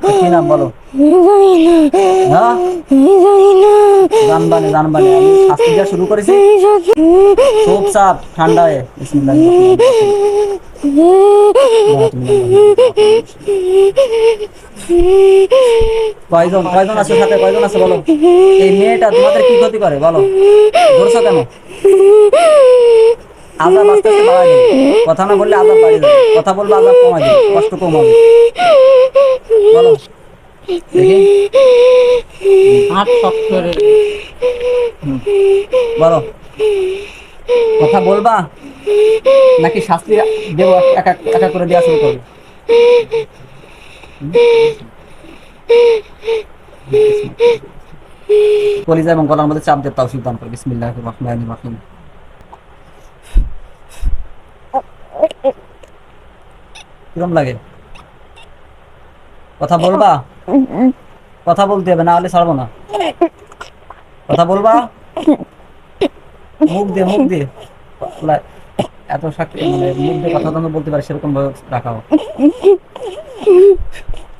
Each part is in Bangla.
কি নাম বলো? হ্যাঁ, জানবানি জানবানি, আমি শাস্তি দেওয়া শুরু করেছি। চুপচাপ ঠান্ডা হয়ে বিসমিল্লাহির রহমানির রহিম। কয়জন কয়জন আছে সাথে, কয়জন আছে বলো? এই মেয়েটা তোমাদের কি ক্ষতি করে বলো? ধরছো কেন? আজাব আস্তে আস্তে বাড়াই দেবে, কথা না বললে আজাব বাড়িয়ে দেবে, কথা বলবে আজাব কমাই দেবে, কষ্ট কম হবে। বলো দেখি। হাত শক্ত করে। হুম, বলো কথা বলবা নাকি শাস্তি দেবো এক এক এক এক করে দেওয়া শুরু করবে? কলিজা এবং গলার মধ্যে চাপ দিয়ে তাওফিক দান করে, বিসমিল্লাহির রহমানির রহিম। কিরম লাগে? কথা বলবা? কথা বলতে হবে, না হলে ছাড়বো না। কথা বলবা? মুখ দিয়ে মুখ দিয়ে এত সাক্ষী, মানে মুখ দিয়ে কথা যেন বলতে পারে সেরকম ভাবে রাখাও।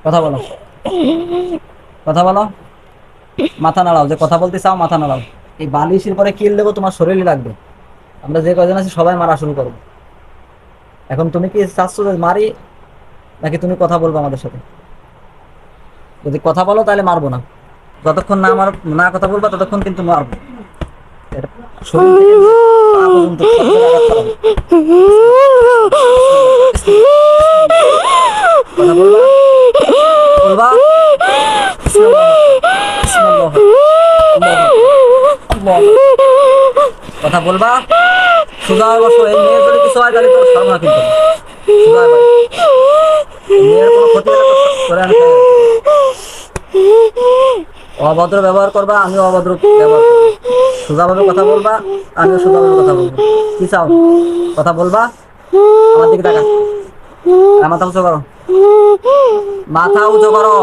কথা বলো, কথা বলো, মাথা নাড়াও, যে কথা বলতে চাও মাথা নাড়াও। এই বালিশের পরে কিল দেবো, তোমার শরীরে লাগবে। আমরা যে কয়জন আছি সবাই মারা শুরু করবো। এখন তুমি কি চাচ্ছ যে মারি, নাকি তুমি কথা বলবো আমাদের সাথে? যদি কথা বলো তাহলে মারবো না, যতক্ষণ না আমার না কথা বলবা ততক্ষণ কিন্তু মারবো। এটা শরীর থেকে পা পর্যন্ত সব জায়গায় আঘাত করাবো। কথা বলবা? বলবা? বিসমিল্লাহ, বিসমিল্লাহ, আল্লাহু আকবার, আল্লাহু আকবার। কথা বলবা? সোজা হয়ে বসো, এই মেয়ের যদি কিছু হয় তাহলে তোর সর্ব না কিন্তু। সোজা হয়ে বসো। এই মেয়ের কোনো ক্ষতি হলে তো করে আমি খাই। অভদ্র ব্যবহার করবা, আমিও অভদ্র ব্যবহার করবো। সোজাভাবে কথা বলবা, আমিও সোজাভাবে কথা বলবো। কি চাও? কথা বলবা? আমার দিকে তাকা, আর মাথা উঁচু করো, মাথা উঁচু করো।